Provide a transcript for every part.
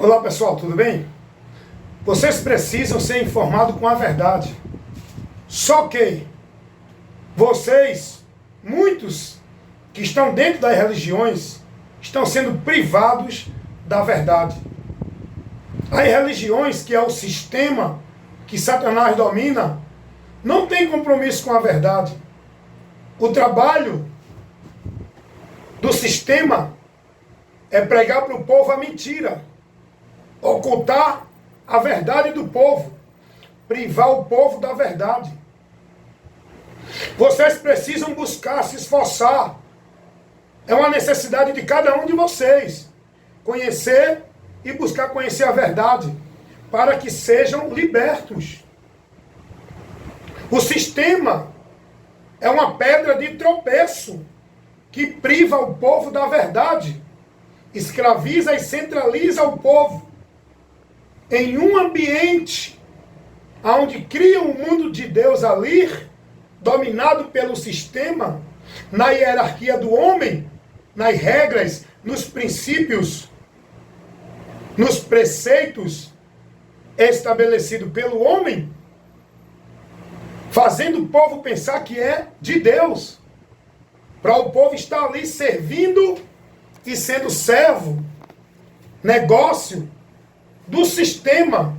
Olá pessoal, tudo bem? Vocês precisam ser informados com a verdade. Só que vocês, muitos que estão dentro das religiões, estão sendo privados da verdade. As religiões, que é o sistema que Satanás domina, não tem compromisso com a verdade. O trabalho do sistema é pregar para o povo a mentira, ocultar a verdade do povo, privar o povo da verdade. Vocês precisam buscar, se esforçar. É uma necessidade de cada um de vocês conhecer e buscar conhecer a verdade, para que sejam libertos. O sistema é uma pedra de tropeço que priva o povo da verdade, escraviza e centraliza o povo em um ambiente onde cria o mundo de Deus ali, dominado pelo sistema, na hierarquia do homem, nas regras, nos princípios, nos preceitos estabelecidos pelo homem, fazendo o povo pensar que é de Deus, para o povo estar ali servindo e sendo servo, negócio do sistema,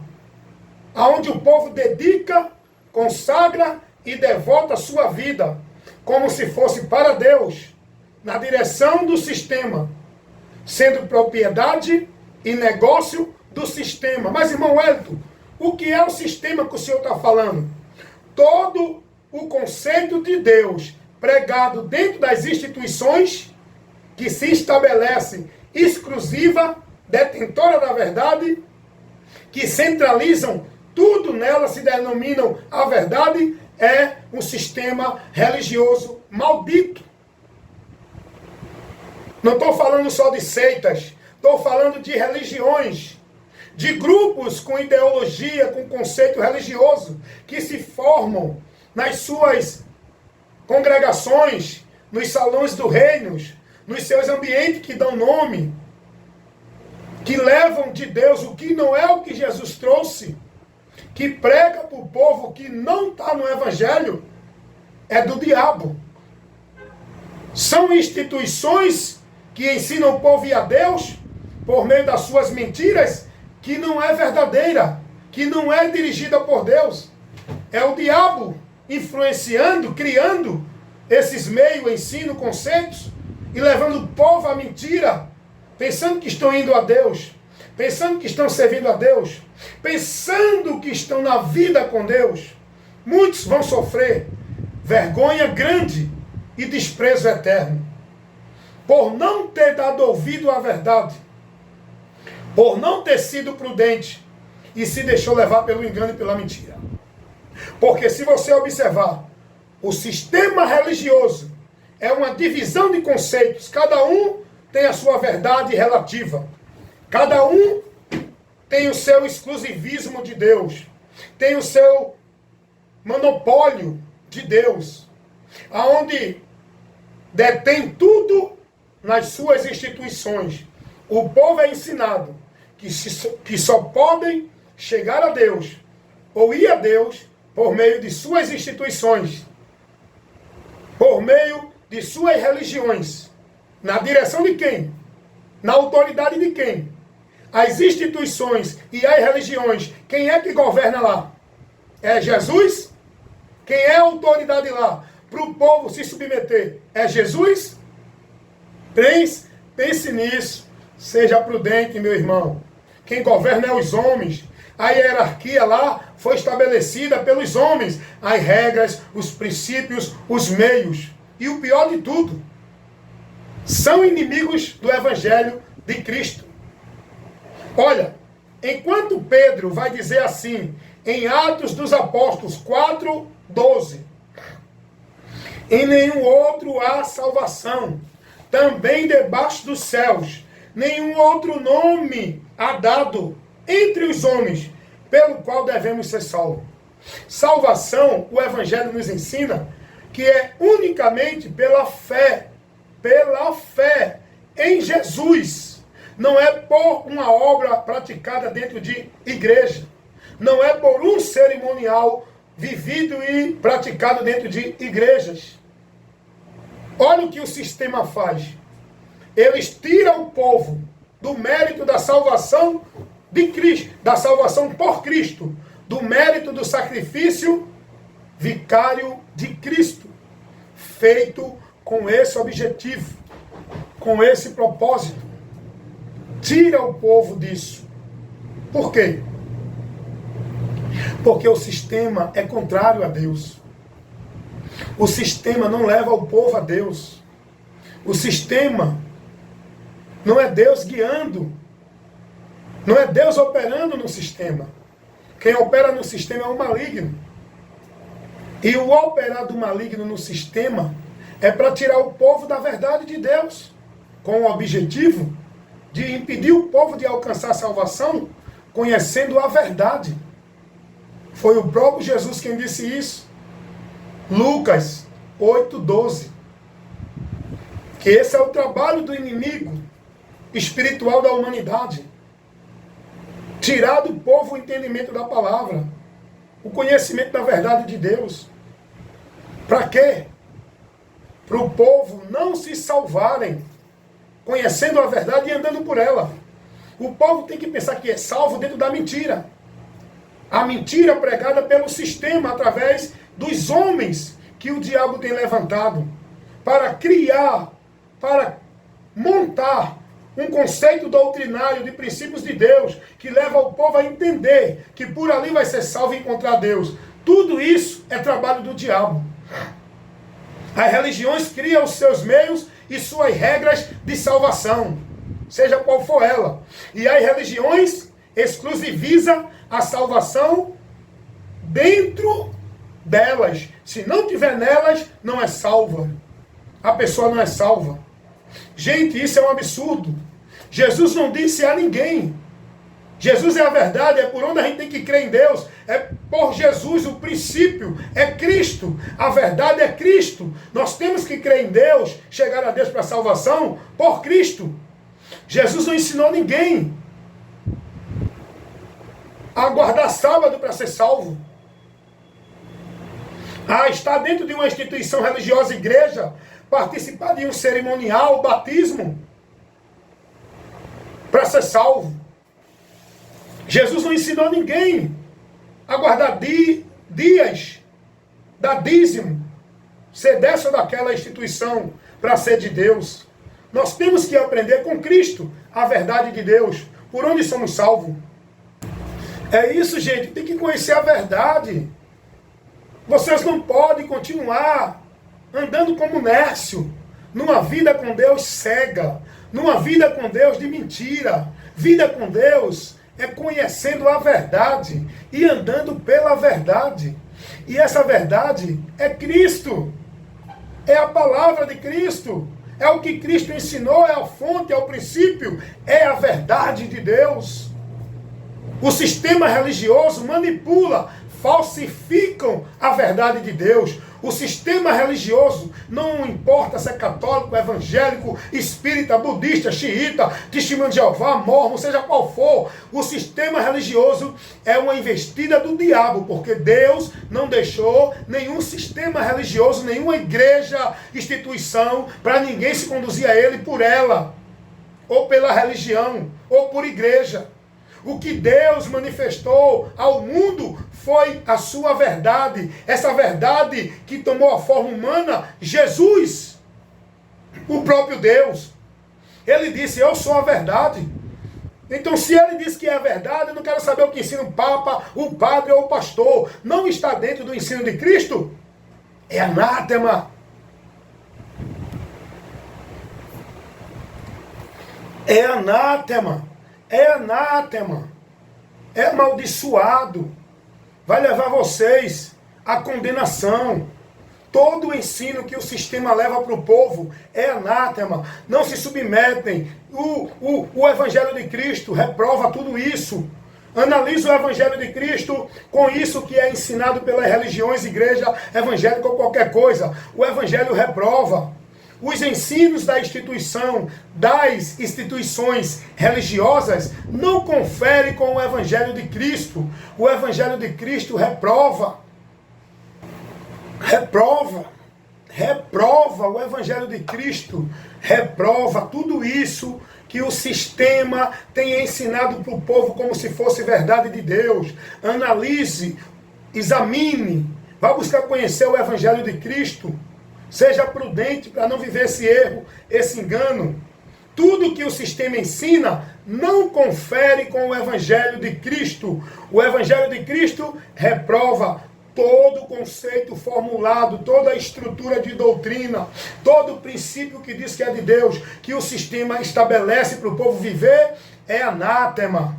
aonde o povo dedica, consagra e devota a sua vida, como se fosse para Deus, na direção do sistema, sendo propriedade e negócio do sistema. Mas, irmão Wellington, o que é o sistema que o senhor está falando? Todo o conceito de Deus pregado dentro das instituições que se estabelece exclusiva, detentora da verdade, que centralizam tudo nela, se denominam a verdade, é um sistema religioso maldito. Não estou falando só de seitas, estou falando de religiões, de grupos com ideologia, com conceito religioso, que se formam nas suas congregações, nos salões do reino, nos seus ambientes que dão nome, que levam de Deus o que não é o que Jesus trouxe, que prega para o povo que não está no Evangelho, é do diabo. São instituições que ensinam o povo a Deus por meio das suas mentiras, que não é verdadeira, que não é dirigida por Deus. É o diabo influenciando, criando esses meios, ensino, conceitos, e levando o povo à mentira, pensando que estão indo a Deus, pensando que estão servindo a Deus, pensando que estão na vida com Deus. Muitos vão sofrer vergonha grande e desprezo eterno, por não ter dado ouvido à verdade, por não ter sido prudente e se deixou levar pelo engano e pela mentira. Porque se você observar, o sistema religioso é uma divisão de conceitos, cada um tem a sua verdade relativa, cada um tem o seu exclusivismo de Deus, tem o seu monopólio de Deus, aonde detém tudo nas suas instituições. O povo é ensinado que só podem chegar a Deus ou ir a Deus por meio de suas instituições, por meio de suas religiões. Na direção de quem? Na autoridade de quem? As instituições e as religiões, quem é que governa lá? É Jesus? Quem é a autoridade lá para o povo se submeter? É Jesus? Pense nisso. Seja prudente, meu irmão. Quem governa é os homens. A hierarquia lá foi estabelecida pelos homens. As regras, os princípios, os meios. E o pior de tudo, são inimigos do Evangelho de Cristo. Olha, enquanto Pedro vai dizer assim, em Atos dos Apóstolos 4:12, em nenhum outro há salvação, também debaixo dos céus, nenhum outro nome há dado entre os homens, pelo qual devemos ser salvos. Salvação, o Evangelho nos ensina, que é unicamente pela fé em Jesus. não é por uma obra praticada dentro de igreja, não é por um cerimonial vivido e praticado dentro de igrejas. Olha o que o sistema faz. Eles tiram o povo do mérito da salvação de Cristo, da salvação por Cristo, do mérito do sacrifício vicário de Cristo, feito com esse objetivo, com esse propósito. Tira o povo disso. Por quê? Porque o sistema é contrário a Deus. O sistema não leva o povo a Deus. O sistema não é Deus guiando. Não é Deus operando no sistema. Quem opera no sistema é o maligno. E o operar do maligno no sistema é para tirar o povo da verdade de Deus, com o objetivo de impedir o povo de alcançar a salvação, conhecendo a verdade. Foi o próprio Jesus quem disse isso. Lucas 8:12. Que esse é o trabalho do inimigo espiritual da humanidade. Tirar do povo o entendimento da palavra, o conhecimento da verdade de Deus. Para quê? Para o povo não se salvarem, conhecendo a verdade e andando por ela. O povo tem que pensar que é salvo dentro da mentira. A mentira pregada pelo sistema, através dos homens que o diabo tem levantado, para criar, para montar um conceito doutrinário de princípios de Deus, que leva o povo a entender que por ali vai ser salvo e encontrar Deus. Tudo isso é trabalho do diabo. As religiões criam os seus meios e suas regras de salvação, seja qual for ela. E as religiões exclusivizam a salvação dentro delas. Se não tiver nelas, não é salva. A pessoa não é salva. Gente, isso é um absurdo. Jesus não disse a ninguém. Jesus é a verdade, é por onde a gente tem que crer em Deus. É por Jesus, o princípio é Cristo. A verdade é Cristo. Nós temos que crer em Deus, chegar a Deus para a salvação por Cristo. Jesus não ensinou ninguém a guardar sábado para ser salvo. A estar dentro de uma instituição religiosa, igreja, participar de um cerimonial, batismo, para ser salvo. Jesus não ensinou ninguém a guardar dias, dar dízimo, ser dessa ou daquela instituição para ser de Deus. Nós temos que aprender com Cristo a verdade de Deus, por onde somos salvos. É isso, gente, tem que conhecer a verdade. Vocês não podem continuar andando como Nércio, numa vida com Deus cega, numa vida com Deus de mentira. Vida com Deus é conhecendo a verdade e andando pela verdade. E essa verdade é Cristo, é a palavra de Cristo, é o que Cristo ensinou, é a fonte, é o princípio, é a verdade de Deus. O sistema religioso manipula, falsificam a verdade de Deus. O sistema religioso, não importa se é católico, evangélico, espírita, budista, xiita, testemunho de Jeová, mormon, seja qual for, o sistema religioso é uma investida do diabo, porque Deus não deixou nenhum sistema religioso, nenhuma igreja, instituição, para ninguém se conduzir a ele por ela, ou pela religião, ou por igreja. O que Deus manifestou ao mundo foi a sua verdade. Essa verdade que tomou a forma humana, Jesus, o próprio Deus. Ele disse, eu sou a verdade. Então, se ele disse que é a verdade, eu não quero saber o que ensina o Papa, o padre ou o pastor. Não está dentro do ensino de Cristo? É anátema. É anátema. É anátema, é amaldiçoado, vai levar vocês à condenação. Todo o ensino que o sistema leva para o povo é anátema, não se submetem. O Evangelho de Cristo reprova tudo isso. Analisa o Evangelho de Cristo com isso que é ensinado pelas religiões, igreja evangélica ou qualquer coisa. O Evangelho reprova. Os ensinos da instituição, das instituições religiosas, não conferem com o Evangelho de Cristo. O Evangelho de Cristo reprova. Reprova o Evangelho de Cristo. Reprova tudo isso que o sistema tem ensinado para o povo como se fosse verdade de Deus. Analise, examine, vá buscar conhecer o Evangelho de Cristo. Seja prudente para não viver esse erro, esse engano. Tudo que o sistema ensina não confere com o Evangelho de Cristo. O Evangelho de Cristo reprova todo o conceito formulado, toda a estrutura de doutrina, todo o princípio que diz que é de Deus, que o sistema estabelece para o povo viver, é anátema.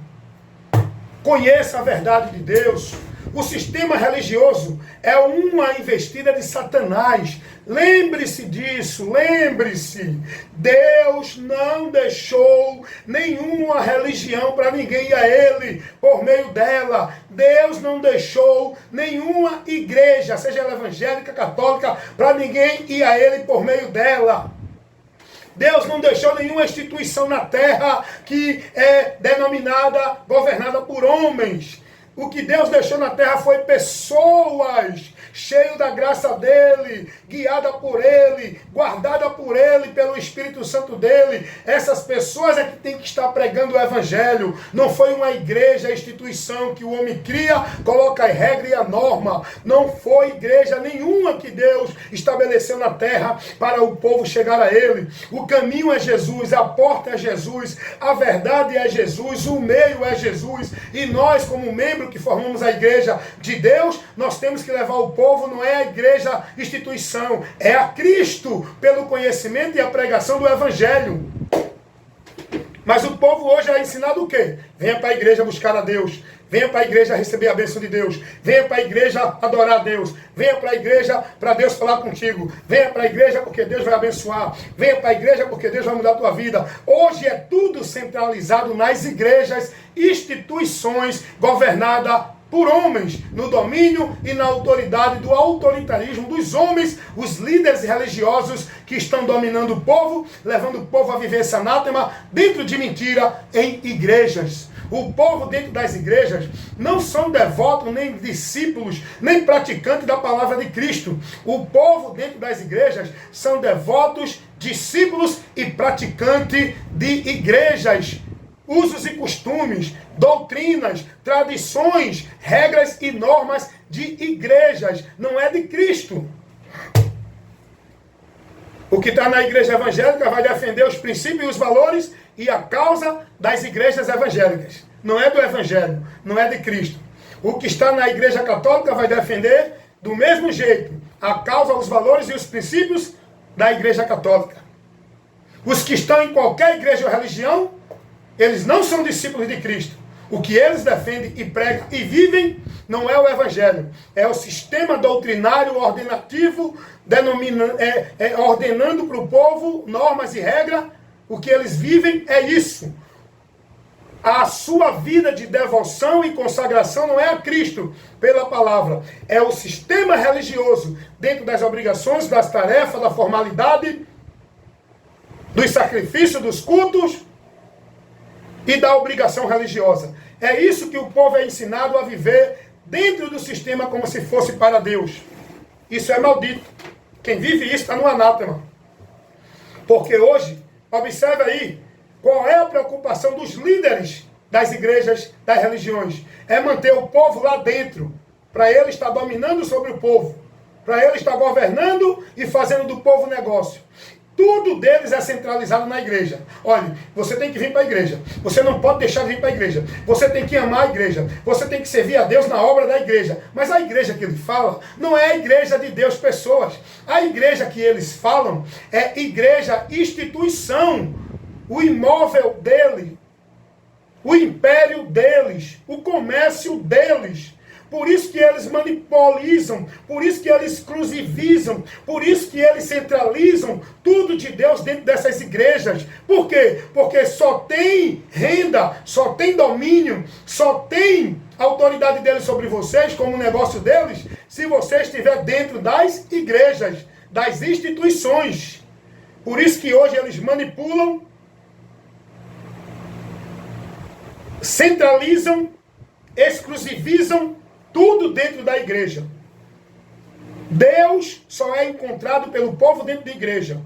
Conheça a verdade de Deus. O sistema religioso é uma investida de Satanás. Lembre-se disso, lembre-se. Deus não deixou nenhuma religião para ninguém ir a Ele por meio dela. Deus não deixou nenhuma igreja, seja ela evangélica, católica, para ninguém ir a Ele por meio dela. Deus não deixou nenhuma instituição na terra que é denominada, governada por homens. O que Deus deixou na terra foi pessoas cheias da graça dele, guiada por ele, guardada por ele, pelo Espírito Santo dele. Essas pessoas é que tem que estar pregando o Evangelho. Não foi uma igreja, a instituição que o homem cria, coloca a regra e a norma. Não foi igreja nenhuma que Deus estabeleceu na terra para o povo chegar a ele. O caminho é Jesus, a porta é Jesus, a verdade é Jesus, o meio é Jesus. E nós, como membro que formamos a igreja de Deus, nós temos que levar o povo, não é a igreja instituição, é a Cristo, pelo conhecimento e a pregação do Evangelho. Mas o povo hoje é ensinado o quê? Venha para a igreja buscar a Deus, venha para a igreja receber a bênção de Deus, venha para a igreja adorar a Deus, venha para a igreja para Deus falar contigo, venha para a igreja porque Deus vai abençoar, venha para a igreja porque Deus vai mudar a tua vida. Hoje é tudo centralizado nas igrejas, instituições governadas por homens, no domínio e na autoridade do autoritarismo dos homens, os líderes religiosos que estão dominando o povo, levando o povo a viver esse anátema dentro de mentira em igrejas. O povo dentro das igrejas não são devotos, nem discípulos, nem praticantes da palavra de Cristo. O povo dentro das igrejas são devotos, discípulos e praticantes de igrejas. Usos e costumes, doutrinas, tradições, regras e normas de igrejas. Não é de Cristo. O que está na igreja evangélica vai defender os princípios e os valores e a causa das igrejas evangélicas. Não é do Evangelho, não é de Cristo. O que está na igreja católica vai defender do mesmo jeito a causa, os valores e os princípios da igreja católica. Os que estão em qualquer igreja ou religião, eles não são discípulos de Cristo. O que eles defendem e pregam e vivem não é o Evangelho. É o sistema doutrinário ordenativo, ordenando para o povo normas e regras. O que eles vivem é isso. A sua vida de devoção e consagração não é a Cristo pela palavra. É o sistema religioso dentro das obrigações, das tarefas, da formalidade, dos sacrifícios, dos cultos e da obrigação religiosa. É isso que o povo é ensinado a viver dentro do sistema como se fosse para Deus. Isso é maldito. Quem vive isso está no anátema. Porque hoje, observe aí, qual é a preocupação dos líderes das igrejas, das religiões? É manter o povo lá dentro, para ele estar dominando sobre o povo, para ele estar governando e fazendo do povo negócio. Tudo deles é centralizado na igreja. Olha, você tem que vir para a igreja. Você não pode deixar de vir para a igreja. Você tem que amar a igreja. Você tem que servir a Deus na obra da igreja. Mas a igreja que ele fala não é a igreja de Deus, pessoas. A igreja que eles falam é igreja, instituição. O imóvel dele, o império deles, o comércio deles. Por isso que eles manipulam, por isso que eles exclusivizam, por isso que eles centralizam tudo de Deus dentro dessas igrejas. Por quê? Porque só tem renda, só tem domínio, só tem autoridade deles sobre vocês, como negócio deles, se você estiver dentro das igrejas, das instituições. Por isso que hoje eles manipulam, centralizam, exclusivizam tudo dentro da igreja. Deus só é encontrado pelo povo dentro da igreja,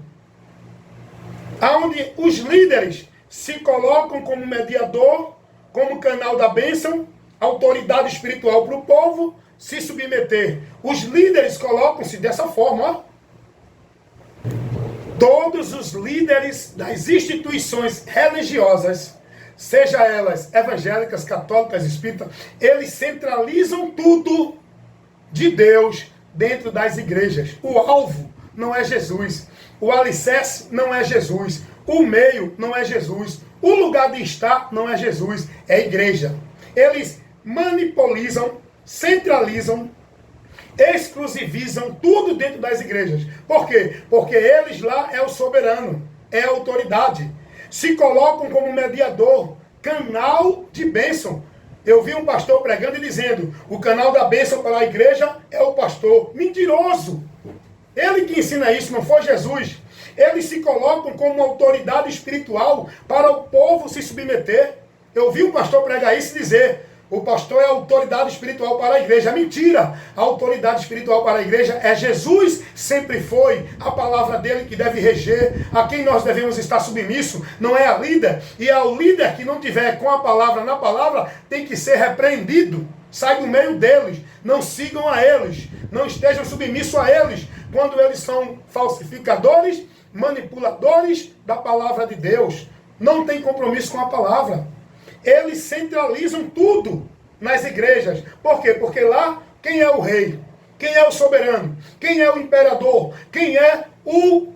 onde os líderes se colocam como mediador, como canal da bênção, autoridade espiritual para o povo se submeter. Os líderes colocam-se dessa forma, ó. Todos os líderes das instituições religiosas, seja elas evangélicas, católicas, espíritas, eles centralizam tudo de Deus dentro das igrejas. O alvo não é Jesus. O alicerce não é Jesus. O meio não é Jesus. O lugar de estar não é Jesus. É a igreja. Eles manipulam, centralizam, exclusivizam tudo dentro das igrejas. Por quê? Porque eles lá é o soberano, é a autoridade. Se colocam como mediador, canal de bênção. Eu vi um pastor pregando e dizendo, o canal da bênção para a igreja é o pastor. Mentiroso! Ele que ensina isso, não foi Jesus. Eles se colocam como autoridade espiritual para o povo se submeter. Eu vi um pastor pregar isso e dizer, o pastor é a autoridade espiritual para a igreja. Mentira! A autoridade espiritual para a igreja é Jesus, sempre foi. A palavra dele que deve reger, a quem nós devemos estar submisso, não é a líder. E é o líder que não tiver com a palavra na palavra, tem que ser repreendido. Sai do meio deles, não sigam a eles, não estejam submissos a eles, quando eles são falsificadores, manipuladores da palavra de Deus. Não tem compromisso com a palavra. Eles centralizam tudo nas igrejas. Por quê? Porque lá, quem é o rei? Quem é o soberano? Quem é o imperador? Quem é o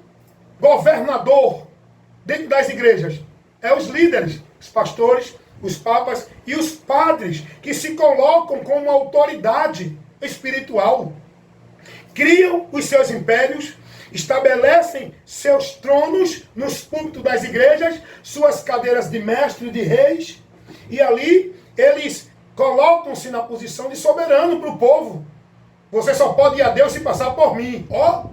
governador dentro das igrejas? É os líderes, os pastores, os papas e os padres, que se colocam como autoridade espiritual. Criam os seus impérios, estabelecem seus tronos nos púlpitos das igrejas, suas cadeiras de mestre e de reis, e ali eles colocam-se na posição de soberano para o povo. Você só pode ir a Deus se passar por mim. Ó,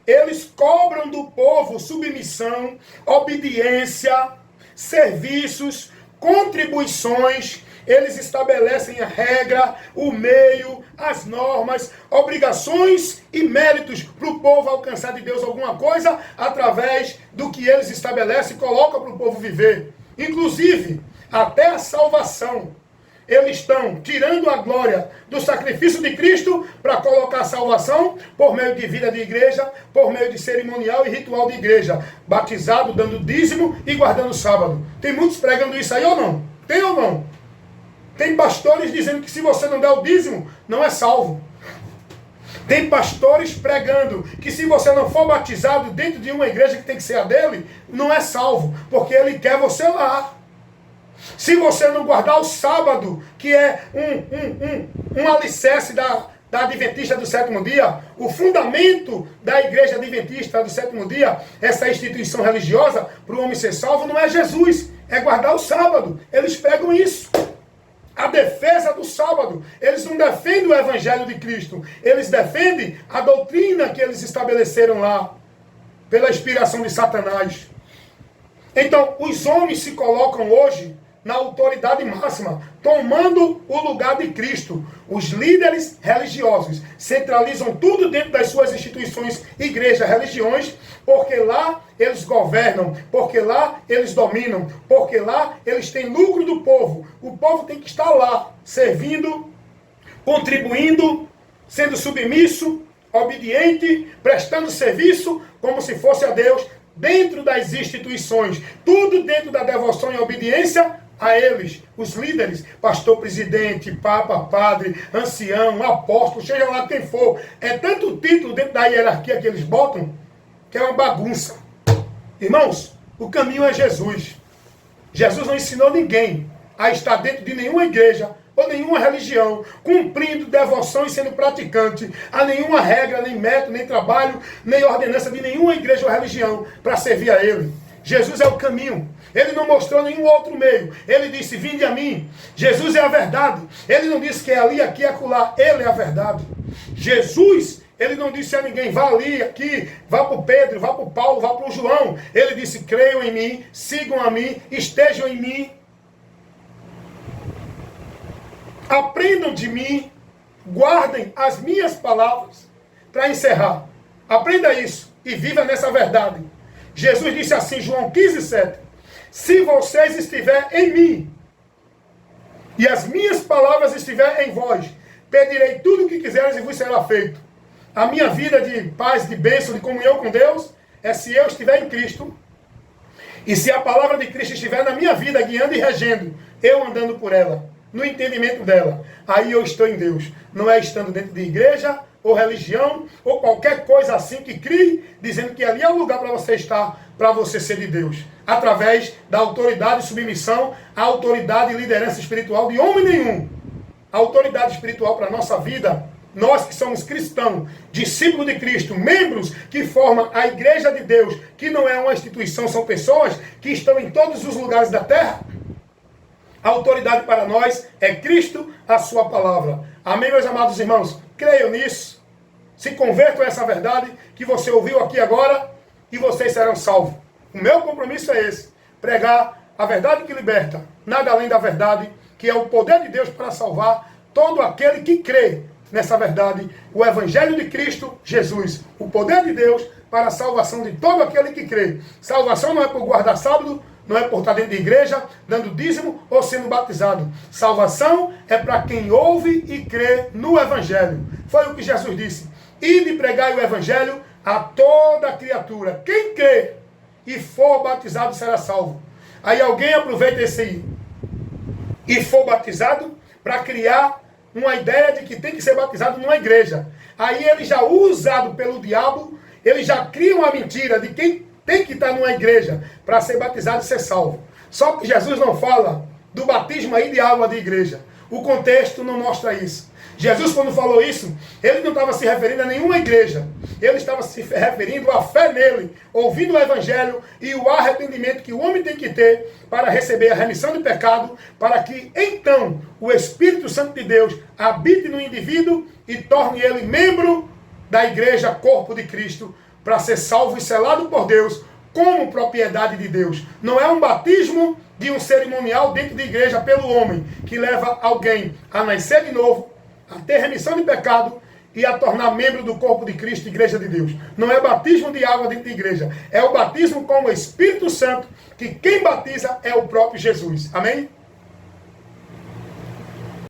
eles cobram do povo submissão, obediência, serviços, contribuições. Eles estabelecem a regra, o meio, as normas, obrigações e méritos para o povo alcançar de Deus alguma coisa através do que eles estabelecem e colocam para o povo viver. Inclusive, até a salvação. Eles estão tirando a glória do sacrifício de Cristo para colocar a salvação por meio de vida de igreja, por meio de cerimonial e ritual de igreja. Batizado, dando dízimo e guardando o sábado. Tem muitos pregando isso aí ou não? Tem ou não? Tem pastores dizendo que se você não der o dízimo, não é salvo. Tem pastores pregando que se você não for batizado dentro de uma igreja que tem que ser a dele, não é salvo, porque ele quer você lá. Se você não guardar o sábado, que é um alicerce da Adventista do sétimo dia, o fundamento da igreja adventista do sétimo dia, essa instituição religiosa, para o homem ser salvo, não é Jesus, é guardar o sábado. Eles pregam isso. A defesa do sábado. Eles não defendem o evangelho de Cristo. Eles defendem a doutrina que eles estabeleceram lá, pela inspiração de Satanás. Então, os homens se colocam hoje na autoridade máxima, tomando o lugar de Cristo. Os líderes religiosos centralizam tudo dentro das suas instituições, igrejas, religiões, porque lá eles governam, porque lá eles dominam, porque lá eles têm lucro do povo. O povo tem que estar lá, servindo, contribuindo, sendo submisso, obediente, prestando serviço, como se fosse a Deus, dentro das instituições. Tudo dentro da devoção e obediência a eles, os líderes, pastor, presidente, papa, padre, ancião, apóstolo, seja lá quem for. É tanto título dentro da hierarquia que eles botam, que é uma bagunça. Irmãos, o caminho é Jesus. Jesus não ensinou ninguém a estar dentro de nenhuma igreja ou nenhuma religião, cumprindo devoção e sendo praticante a nenhuma regra, nem método, nem trabalho, nem ordenança de nenhuma igreja ou religião para servir a Ele. Jesus é o caminho. Ele não mostrou nenhum outro meio. Ele disse, vinde a mim. Jesus é a verdade. Ele não disse que é ali, aqui e acolá. Ele é a verdade. Jesus Ele não disse a ninguém, vá ali, aqui, vá para o Pedro, vá para o Paulo, vá para o João. Ele disse, creiam em mim, sigam a mim, estejam em mim. Aprendam de mim, guardem as minhas palavras. Para encerrar, aprenda isso e viva nessa verdade. Jesus disse assim, João 15:7, se vocês estiverem em mim e as minhas palavras estiverem em vós, pedirei tudo o que quiseres e vos será feito. A minha vida de paz, de bênção, de comunhão com Deus é se eu estiver em Cristo e se a palavra de Cristo estiver na minha vida, guiando e regendo, eu andando por ela, no entendimento dela, aí eu estou em Deus. Não é estando dentro de igreja ou religião ou qualquer coisa assim que crie, dizendo que ali é o lugar para você estar, para você ser de Deus, através da autoridade e submissão à autoridade e liderança espiritual de homem nenhum. A autoridade espiritual para a nossa vida, nós que somos cristãos, discípulos de Cristo, membros que formam a igreja de Deus, que não é uma instituição, são pessoas que estão em todos os lugares da terra. A autoridade para nós é Cristo, a sua palavra. Amém, meus amados irmãos? Creiam nisso. Se convertam a essa verdade que você ouviu aqui agora e vocês serão salvos. O meu compromisso é esse. Pregar a verdade que liberta. Nada além da verdade, que é o poder de Deus para salvar todo aquele que crê nessa verdade. O Evangelho de Cristo Jesus. O poder de Deus para a salvação de todo aquele que crê. Salvação não é por guardar sábado, não é por estar dentro de igreja, dando dízimo ou sendo batizado. Salvação é para quem ouve e crê no Evangelho. Foi o que Jesus disse. Ide pregai o Evangelho a toda criatura. Quem crê e for batizado será salvo. Aí alguém aproveita esse e for batizado para criar uma ideia de que tem que ser batizado numa igreja. Aí ele já usado pelo diabo, ele já cria uma mentira de quem tem que estar numa igreja para ser batizado e ser salvo. Só que Jesus não fala do batismo aí de água de igreja. O contexto não mostra isso. Jesus, quando falou isso, ele não estava se referindo a nenhuma igreja. Ele estava se referindo à fé nele, ouvindo o Evangelho e o arrependimento que o homem tem que ter para receber a remissão de pecado, para que então o Espírito Santo de Deus habite no indivíduo e torne ele membro da igreja, corpo de Cristo, para ser salvo e selado por Deus como propriedade de Deus. Não é um batismo de um cerimonial dentro de igreja pelo homem, que leva alguém a nascer de novo, a ter remissão de pecado e a tornar membro do corpo de Cristo, igreja de Deus. Não é batismo de água dentro de igreja. É o batismo com o Espírito Santo, que quem batiza é o próprio Jesus. Amém?